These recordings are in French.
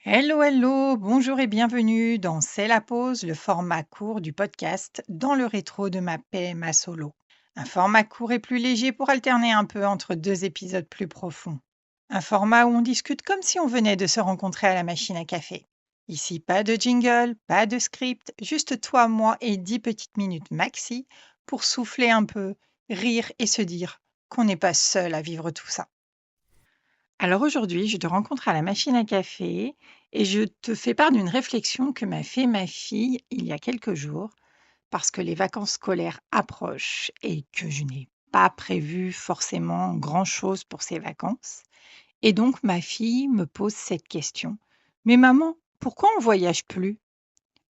Hello, hello, bonjour et bienvenue dans C'est la pause, le format court du podcast dans le rétro de ma PMA solo. Un format court et plus léger pour alterner un peu entre deux épisodes plus profonds. Un format où on discute comme si on venait de se rencontrer à la machine à café. Ici, pas de jingle, pas de script, juste toi, moi et 10 petites minutes maxi pour souffler un peu, rire et se dire qu'on n'est pas seul à vivre tout ça. Alors aujourd'hui, je te rencontre à la machine à café et je te fais part d'une réflexion que m'a fait ma fille il y a quelques jours parce que les vacances scolaires approchent et que je n'ai pas prévu forcément grand-chose pour ces vacances. Et donc ma fille me pose cette question. Mais maman, pourquoi on voyage plus?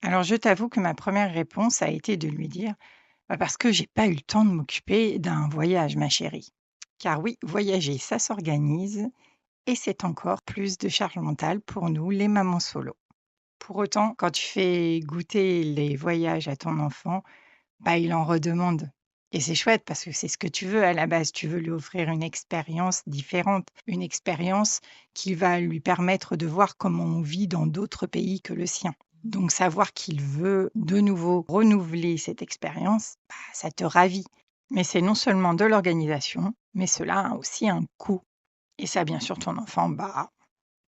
Alors je t'avoue que ma première réponse a été de lui dire parce que j'ai pas eu le temps de m'occuper d'un voyage, ma chérie. Car oui, voyager, ça s'organise et c'est encore plus de charge mentale pour nous, les mamans solo. Pour autant, quand tu fais goûter les voyages à ton enfant, il en redemande. Et c'est chouette parce que c'est ce que tu veux à la base. Tu veux lui offrir une expérience différente, une expérience qui va lui permettre de voir comment on vit dans d'autres pays que le sien. Donc savoir qu'il veut de nouveau renouveler cette expérience, ça te ravit. Mais c'est non seulement de l'organisation, mais cela a aussi un coût. Et ça, bien sûr, ton enfant,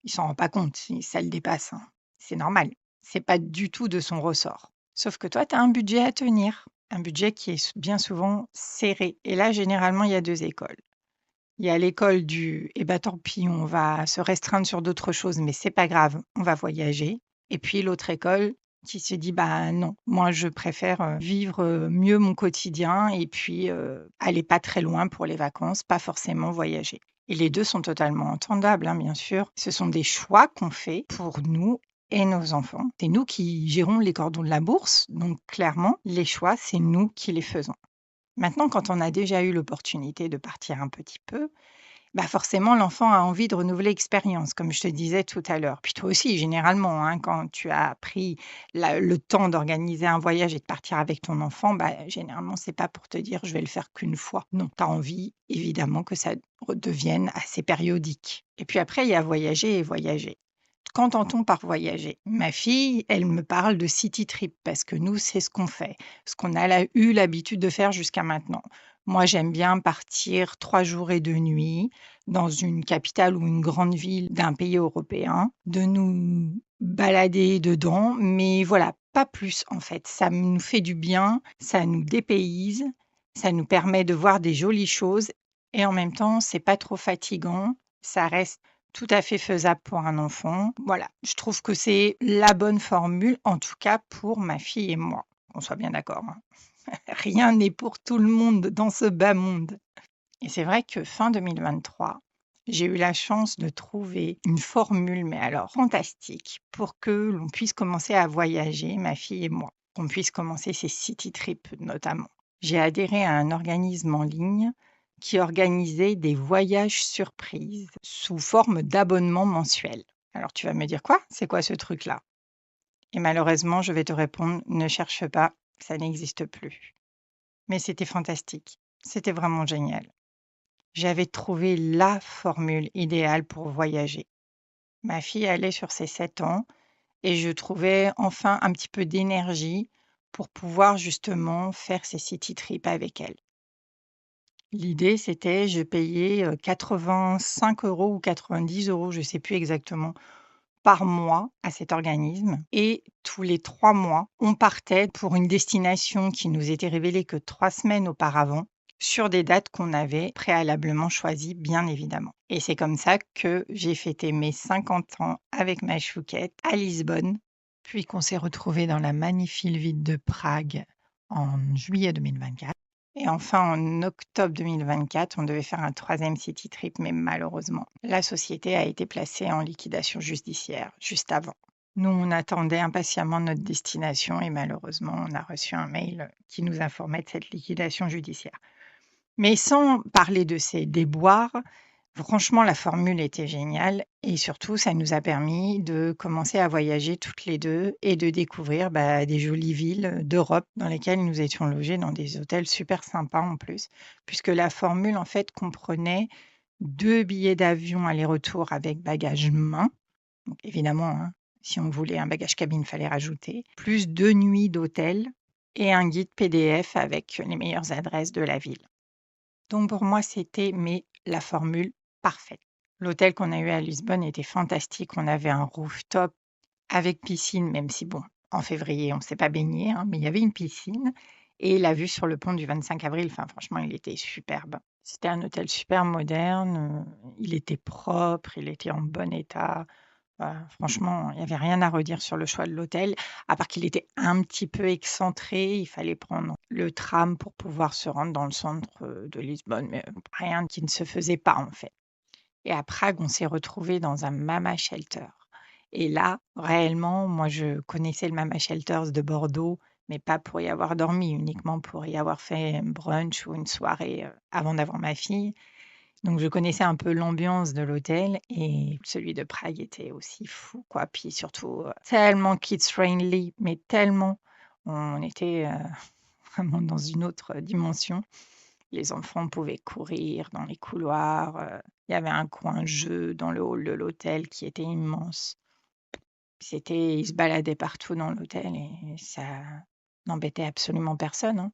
il s'en rend pas compte, ça le dépasse, hein. C'est normal. C'est pas du tout de son ressort. Sauf que toi, tu as un budget à tenir, un budget qui est bien souvent serré. Et là, généralement, il y a 2 écoles. Il y a l'école du: «Eh bah, tant pis, on va se restreindre sur d'autres choses, mais c'est pas grave, on va voyager». Et puis l'autre école qui se dit: «Bah, non, moi je préfère, vivre, mieux mon quotidien et puis, aller pas très loin pour les vacances, pas forcément voyager». Et les 2 sont totalement entendables, hein, bien sûr. Ce sont des choix qu'on fait pour nous et nos enfants. C'est nous qui gérons les cordons de la bourse, donc clairement, les choix, c'est nous qui les faisons. Maintenant, quand on a déjà eu l'opportunité de partir un petit peu, forcément, l'enfant a envie de renouveler l'expérience, comme je te disais tout à l'heure. Puis toi aussi, généralement, hein, quand tu as pris le temps d'organiser un voyage et de partir avec ton enfant, généralement, c'est pas pour te dire je vais le faire qu'une fois. Non, tu as envie, évidemment, que ça redevienne assez périodique. Et puis après, il y a voyager et voyager. Qu'entend-on par voyager? Ma fille, elle me parle de city trip parce que nous, c'est ce qu'on fait, ce qu'on a eu l'habitude de faire jusqu'à maintenant. Moi, j'aime bien partir 3 jours et 2 nuits dans une capitale ou une grande ville d'un pays européen, de nous balader dedans, mais voilà, pas plus en fait. Ça nous fait du bien, ça nous dépayse, ça nous permet de voir des jolies choses et en même temps, c'est pas trop fatigant, ça reste tout à fait faisable pour un enfant. Voilà, je trouve que c'est la bonne formule, en tout cas pour ma fille et moi. Qu'on soit bien d'accord, hein. Rien n'est pour tout le monde dans ce bas monde. Et c'est vrai que fin 2023, j'ai eu la chance de trouver une formule, mais alors fantastique, pour que l'on puisse commencer à voyager, ma fille et moi. Qu'on puisse commencer ces city trips notamment. J'ai adhéré à un organisme en ligne qui organisait des voyages surprises sous forme d'abonnement mensuel. Alors tu vas me dire quoi? C'est quoi ce truc-là? Et malheureusement, je vais te répondre, ne cherche pas, ça n'existe plus. Mais c'était fantastique. C'était vraiment génial. J'avais trouvé la formule idéale pour voyager. Ma fille allait sur ses 7 ans et je trouvais enfin un petit peu d'énergie pour pouvoir justement faire ces city trips avec elle. L'idée, c'était, je payais 85 € ou 90 €, je ne sais plus exactement, par mois à cet organisme et tous les 3 mois, on partait pour une destination qui nous était révélée que 3 semaines auparavant, sur des dates qu'on avait préalablement choisies, bien évidemment. Et c'est comme ça que j'ai fêté mes 50 ans avec ma chouquette à Lisbonne, puis qu'on s'est retrouvés dans la magnifique ville de Prague en juillet 2024. Et enfin, en octobre 2024, on devait faire un 3e city trip, mais malheureusement, la société a été placée en liquidation judiciaire juste avant. Nous, on attendait impatiemment notre destination et malheureusement, on a reçu un mail qui nous informait de cette liquidation judiciaire. Mais sans parler de ces déboires, franchement, la formule était géniale et surtout, ça nous a permis de commencer à voyager toutes les 2 et de découvrir, des jolies villes d'Europe dans lesquelles nous étions logés dans des hôtels super sympas en plus, puisque la formule, en fait, comprenait 2 billets d'avion aller-retour avec bagages main, Donc évidemment, hein, si on voulait un bagage cabine, fallait rajouter, plus 2 nuits d'hôtel et un guide PDF avec les meilleures adresses de la ville. Donc pour moi, c'était la formule parfaite. L'hôtel qu'on a eu à Lisbonne était fantastique. On avait un rooftop avec piscine, même si bon, en février, on ne s'est pas baigné, hein, mais il y avait une piscine et la vue sur le pont du 25 avril, enfin franchement, il était superbe. C'était un hôtel super moderne, il était propre, il était en bon état. Franchement, il n'y avait rien à redire sur le choix de l'hôtel, à part qu'il était un petit peu excentré. Il fallait prendre le tram pour pouvoir se rendre dans le centre, de Lisbonne, mais rien qui ne se faisait pas, en fait. Et à Prague, on s'est retrouvés dans un Mama Shelter. Et là, réellement, moi, je connaissais le Mama Shelters de Bordeaux, mais pas pour y avoir dormi, uniquement pour y avoir fait un brunch ou une soirée, avant d'avoir ma fille. Donc je connaissais un peu l'ambiance de l'hôtel et celui de Prague était aussi fou, quoi. Puis surtout, tellement kids friendly, mais tellement. On était, vraiment dans une autre dimension. Les enfants pouvaient courir dans les couloirs, il y avait un coin jeu dans le hall de l'hôtel qui était immense. Ils se baladaient partout dans l'hôtel et ça n'embêtait absolument personne, hein.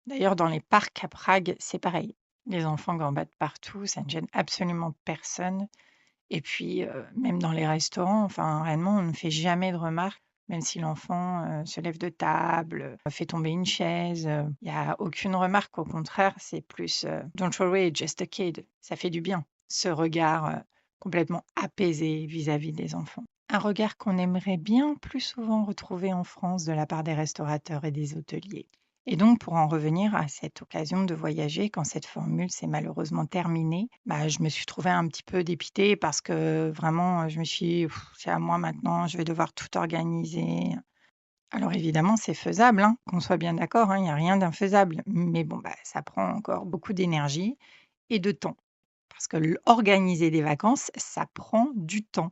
D'ailleurs, dans les parcs à Prague, c'est pareil. Les enfants gambadent partout, ça ne gêne absolument personne. Et puis, même dans les restaurants, enfin, réellement, on ne fait jamais de remarques, même si l'enfant se lève de table, fait tomber une chaise. Il n'y a aucune remarque. Au contraire, c'est plus Don't worry, just a kid. Ça fait du bien, ce regard complètement apaisé vis-à-vis des enfants. Un regard qu'on aimerait bien plus souvent retrouver en France de la part des restaurateurs et des hôteliers. Et donc, pour en revenir à cette occasion de voyager, quand cette formule s'est malheureusement terminée, je me suis trouvée un petit peu dépitée parce que vraiment, je me suis dit: C'est à moi maintenant, je vais devoir tout organiser». Alors évidemment, c'est faisable, hein, qu'on soit bien d'accord, hein, il n'y a rien d'infaisable. Mais bon, ça prend encore beaucoup d'énergie et de temps. Parce que organiser des vacances, ça prend du temps.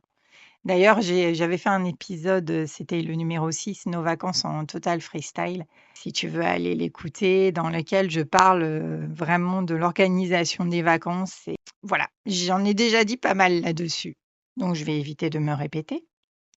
D'ailleurs, j'avais fait un épisode, c'était le numéro 6, nos vacances en total freestyle, si tu veux aller l'écouter, dans lequel je parle, vraiment de l'organisation des vacances et voilà, j'en ai déjà dit pas mal là-dessus. Donc je vais éviter de me répéter,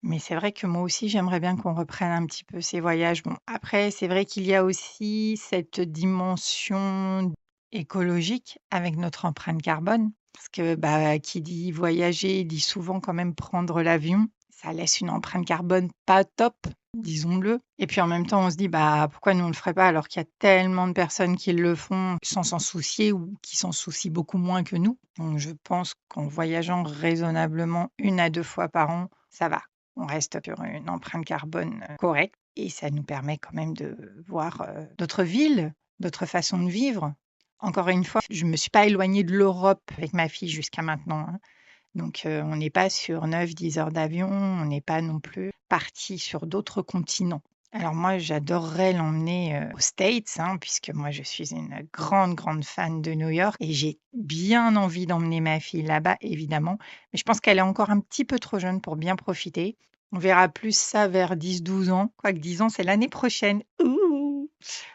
mais c'est vrai que moi aussi j'aimerais bien qu'on reprenne un petit peu ces voyages. Bon, après c'est vrai qu'il y a aussi cette dimension écologique avec notre empreinte carbone. Parce que, qui dit voyager dit souvent quand même prendre l'avion. Ça laisse une empreinte carbone pas top, disons-le. Et puis en même temps, on se dit: pourquoi nous on le ferait pas alors qu'il y a tellement de personnes qui le font sans s'en soucier ou qui s'en soucient beaucoup moins que nous?» Donc je pense qu'en voyageant raisonnablement 1 à 2 fois par an, ça va. On reste sur une empreinte carbone, correcte et ça nous permet quand même de voir, d'autres villes, d'autres façons de vivre. Encore une fois, je ne me suis pas éloignée de l'Europe avec ma fille jusqu'à maintenant, hein. Donc, on n'est pas sur 9-10 heures d'avion, on n'est pas non plus parti sur d'autres continents. Alors moi, j'adorerais l'emmener, aux States, hein, puisque moi je suis une grande, grande fan de New York et j'ai bien envie d'emmener ma fille là-bas, évidemment. Mais je pense qu'elle est encore un petit peu trop jeune pour bien profiter. On verra plus ça vers 10-12 ans, quoique 10 ans, c'est l'année prochaine. Ouh!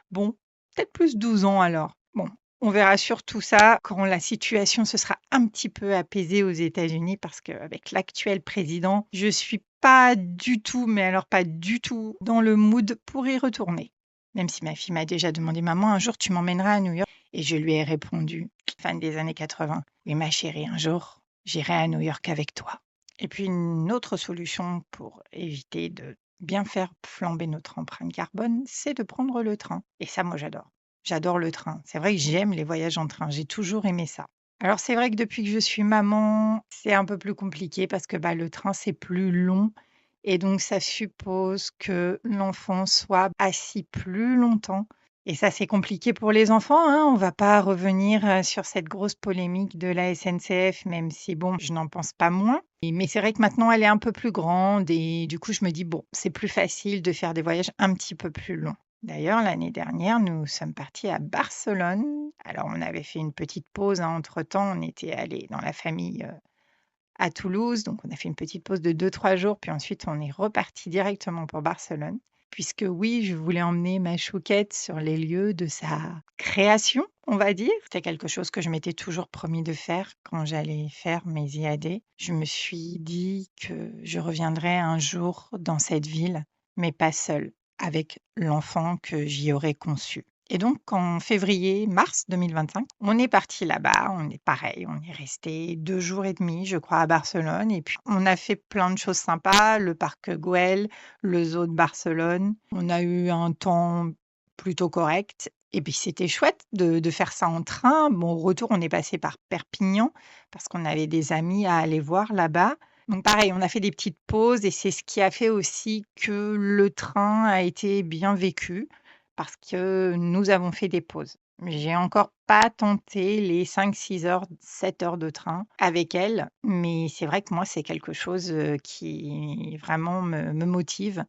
Bon, peut-être plus 12 ans alors. Bon, on verra surtout ça quand la situation se sera un petit peu apaisée aux États-Unis parce qu'avec l'actuel président, je suis pas du tout, mais alors pas du tout dans le mood pour y retourner. Même si ma fille m'a déjà demandé: «Maman, un jour tu m'emmèneras à New York?» et je lui ai répondu, fin des années 80: «Oui ma chérie, un jour, j'irai à New York avec toi». Et puis une autre solution pour éviter de bien faire flamber notre empreinte carbone, c'est de prendre le train et ça, moi j'adore. J'adore le train. C'est vrai que j'aime les voyages en train. J'ai toujours aimé ça. Alors c'est vrai que depuis que je suis maman, c'est un peu plus compliqué parce que le train, c'est plus long et donc ça suppose que l'enfant soit assis plus longtemps. Et ça, c'est compliqué pour les enfants, hein. On va pas revenir sur cette grosse polémique de la SNCF, même si bon, je n'en pense pas moins. Mais c'est vrai que maintenant, elle est un peu plus grande et du coup, je me dis, bon, c'est plus facile de faire des voyages un petit peu plus longs. D'ailleurs, l'année dernière, nous sommes partis à Barcelone. Alors, on avait fait une petite pause, hein, entre-temps. On était allés dans la famille à Toulouse. Donc, on a fait une petite pause de 2-3 jours. Puis ensuite, on est reparti directement pour Barcelone. puisque oui, je voulais emmener ma chouquette sur les lieux de sa création, on va dire. C'était quelque chose que je m'étais toujours promis de faire quand j'allais faire mes IAD. Je me suis dit que je reviendrais un jour dans cette ville, mais pas seule, avec l'enfant que j'y aurais conçu. Et donc, en février-mars 2025, on est parti là-bas. On est pareil, on est resté 2 jours et demi, je crois, à Barcelone. Et puis, on a fait plein de choses sympas. Le parc Güell, le zoo de Barcelone. On a eu un temps plutôt correct. Et puis, c'était chouette de faire ça en train. Bon, au retour, on est passé par Perpignan parce qu'on avait des amis à aller voir là-bas. Donc pareil, on a fait des petites pauses et c'est ce qui a fait aussi que le train a été bien vécu parce que nous avons fait des pauses. J'ai encore pas tenté les 5, 6 heures, 7 heures de train avec elle, mais c'est vrai que moi, c'est quelque chose qui vraiment me motive.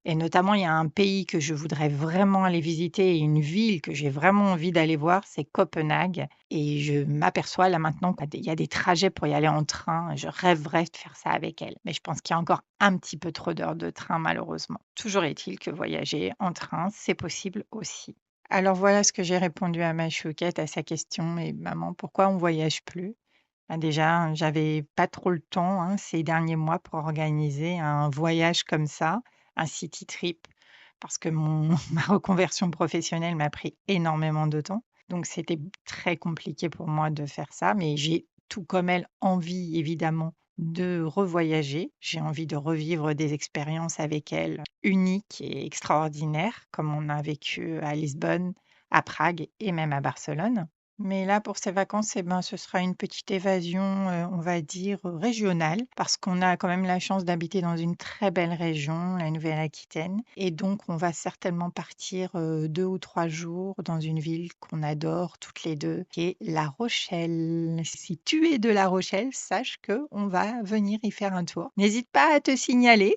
Et notamment, il y a un pays que je voudrais vraiment aller visiter et une ville que j'ai vraiment envie d'aller voir, c'est Copenhague. Et je m'aperçois là maintenant qu'il y a des trajets pour y aller en train. Je rêverais de faire ça avec elle. Mais je pense qu'il y a encore un petit peu trop d'heures de train, malheureusement. Toujours est-il que voyager en train, c'est possible aussi. Alors voilà ce que j'ai répondu à ma chouquette à sa question. Mais maman, pourquoi on voyage plus? Déjà, j'avais pas trop le temps ces derniers mois pour organiser un voyage comme ça, un city trip, parce que ma reconversion professionnelle m'a pris énormément de temps. Donc, c'était très compliqué pour moi de faire ça, mais j'ai tout comme elle envie, évidemment, de revoyager. J'ai envie de revivre des expériences avec elle uniques et extraordinaires, comme on a vécu à Lisbonne, à Prague et même à Barcelone. Mais là, pour ces vacances, ce sera une petite évasion, on va dire, régionale, parce qu'on a quand même la chance d'habiter dans une très belle région, la Nouvelle-Aquitaine. Et donc, on va certainement partir 2 ou 3 jours dans une ville qu'on adore toutes les deux, qui est La Rochelle. Si tu es de La Rochelle, sache qu'on va venir y faire un tour. N'hésite pas à te signaler,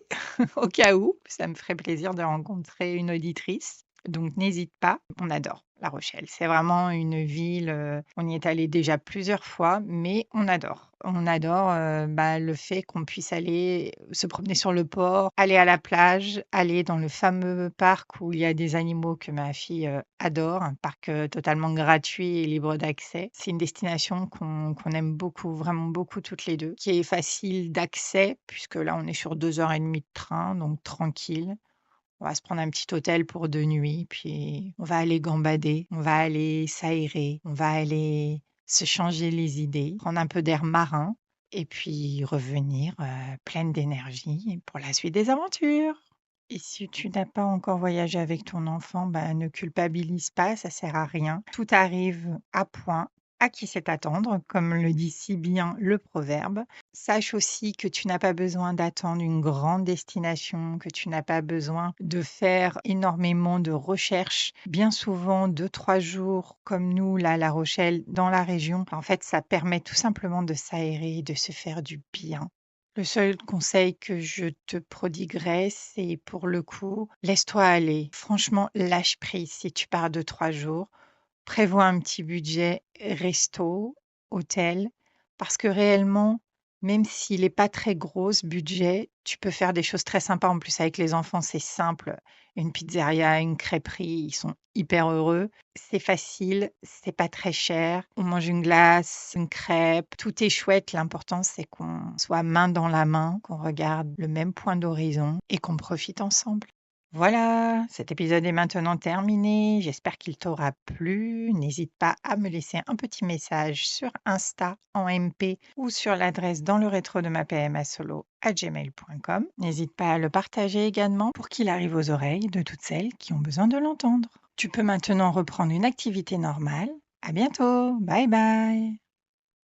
au cas où, ça me ferait plaisir de rencontrer une auditrice. Donc n'hésite pas, on adore La Rochelle. C'est vraiment une ville, on y est allé déjà plusieurs fois, mais on adore. On adore, le fait qu'on puisse aller se promener sur le port, aller à la plage, aller dans le fameux parc où il y a des animaux que ma fille, adore, un parc, totalement gratuit et libre d'accès. C'est une destination qu'on aime beaucoup, vraiment beaucoup toutes les 2, qui est facile d'accès puisque là, on est sur 2 heures et demie de train, donc tranquille. On va se prendre un petit hôtel pour 2 nuits, puis on va aller gambader, on va aller s'aérer, on va aller se changer les idées, prendre un peu d'air marin et puis revenir, pleine d'énergie pour la suite des aventures. Et si tu n'as pas encore voyagé avec ton enfant, ne culpabilise pas, ça sert à rien. Tout arrive à point, à qui sait attendre, comme le dit si bien le proverbe. Sache aussi que tu n'as pas besoin d'attendre une grande destination, que tu n'as pas besoin de faire énormément de recherches. Bien souvent, 2, 3 jours comme nous, là, à La Rochelle, dans la région, en fait, ça permet tout simplement de s'aérer, de se faire du bien. Le seul conseil que je te prodiguerais, c'est pour le coup, laisse-toi aller. Franchement, lâche prise si tu pars 2, 3 jours. Prévois un petit budget resto, hôtel, parce que réellement, même s'il est pas très gros ce budget, tu peux faire des choses très sympas. En plus, avec les enfants, c'est simple. Une pizzeria, une crêperie, ils sont hyper heureux. C'est facile, c'est pas très cher. On mange une glace, une crêpe, tout est chouette. L'important, c'est qu'on soit main dans la main, qu'on regarde le même point d'horizon et qu'on profite ensemble. Voilà, cet épisode est maintenant terminé. J'espère qu'il t'aura plu. N'hésite pas à me laisser un petit message sur Insta en MP ou sur l'adresse dans le rétro de ma PMA solo à gmail.com. N'hésite pas à le partager également pour qu'il arrive aux oreilles de toutes celles qui ont besoin de l'entendre. Tu peux maintenant reprendre une activité normale. À bientôt. Bye bye.